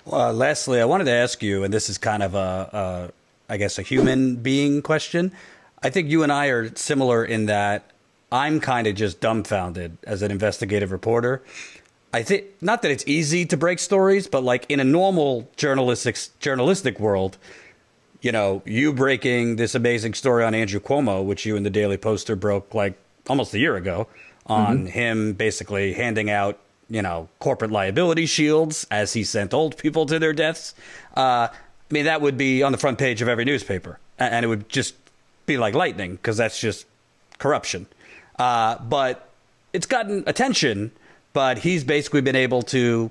Lastly, I wanted to ask you, and this is kind of I guess, a human being question. I think you and I are similar in that I'm kind of just dumbfounded as an investigative reporter. I think not that it's easy to break stories, but like in a normal journalistic world, you know, you breaking this amazing story on Andrew Cuomo, which you in the Daily Poster broke like almost a year ago, on him basically handing out, you know, corporate liability shields as he sent old people to their deaths. I mean, that would be on the front page of every newspaper, and it would just be like lightning because that's just corruption. But it's gotten attention, but he's basically been able to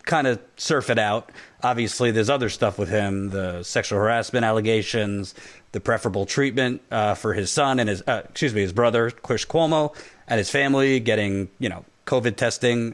kind of surf it out. Obviously, there's other stuff with him, the sexual harassment allegations, the preferable treatment for his son and his brother, Chris Cuomo, and his family getting, you know, COVID testing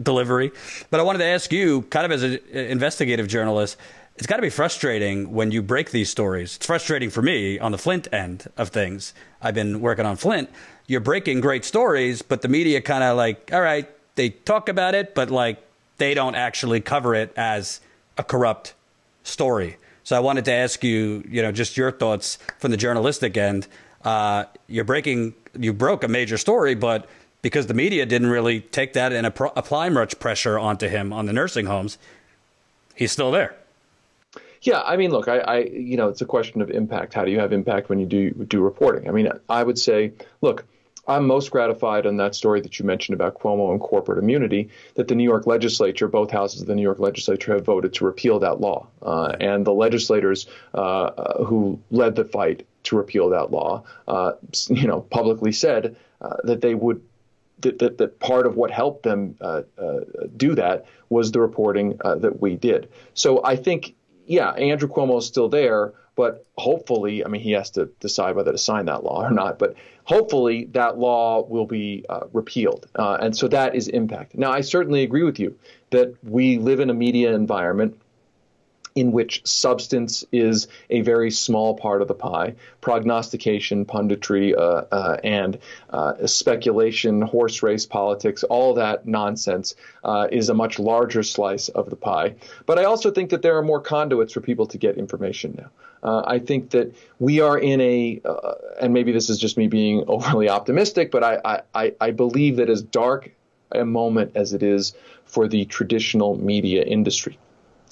delivery. But I wanted to ask you, kind of as an investigative journalist, it's got to be frustrating when you break these stories. It's frustrating for me on the Flint end of things. I've been working on Flint. You're breaking great stories, but the media kind of like, all right, they talk about it, but like they don't actually cover it as a corrupt story. So I wanted to ask you, you know, just your thoughts from the journalistic end. You broke a major story, but because the media didn't really take that and apply much pressure onto him on the nursing homes, he's still there. Yeah, I mean, look, you know, it's a question of impact. How do you have impact when you do reporting? I mean, I would say, look, I'm most gratified on that story that you mentioned about Cuomo and corporate immunity, that the New York legislature, both houses of the New York legislature, have voted to repeal that law. And the legislators who led the fight to repeal that law, you know, publicly said that they would. That part of what helped them do that was the reporting that we did. So I think, yeah, Andrew Cuomo is still there, but hopefully, I mean, he has to decide whether to sign that law or not, but hopefully that law will be repealed. And so that is impact. Now, I certainly agree with you that we live in a media environment in which substance is a very small part of the pie. Prognostication, punditry, and speculation, horse race politics, all that nonsense is a much larger slice of the pie. But I also think that there are more conduits for people to get information now. I think that we are in and maybe this is just me being overly optimistic, but I believe that as dark a moment as it is for the traditional media industry,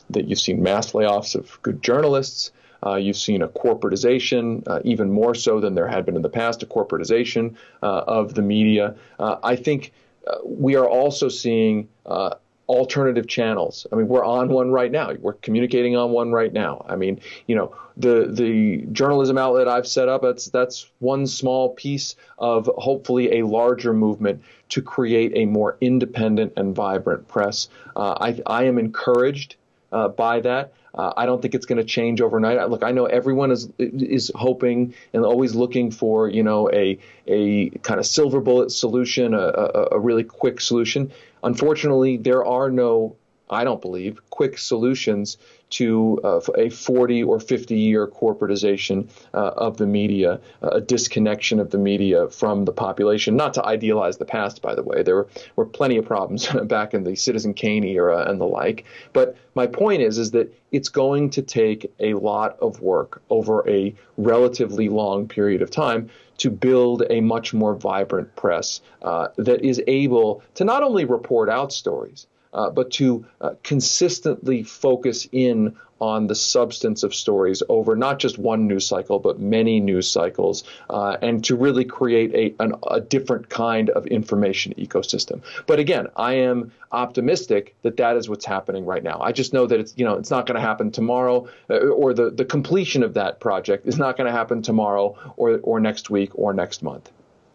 that you've seen mass layoffs of good journalists. You've seen a corporatization, even more so than there had been in the past, a corporatization of the media. I think we are also seeing alternative channels. I mean, we're on one right now. We're communicating on one right now. I mean, you know, the journalism outlet I've set up, that's one small piece of hopefully a larger movement to create a more independent and vibrant press. I am encouraged by that. I don't think it's going to change overnight. Look, I know everyone is hoping and always looking for, you know, a kind of silver bullet solution, a really quick solution. Unfortunately, there are no, I don't believe, quick solutions to a 40 or 50-year corporatization of the media, a disconnection of the media from the population. Not to idealize the past, by the way. There were plenty of problems back in the Citizen Kane era and the like. But my point is that it's going to take a lot of work over a relatively long period of time to build a much more vibrant press that is able to not only report out stories, but to consistently focus in on the substance of stories over not just one news cycle, but many news cycles, and to really create a different kind of information ecosystem. But again, I am optimistic that that is what's happening right now. I just know that it's not going to happen tomorrow, or the completion of that project is not going to happen tomorrow or next week or next month.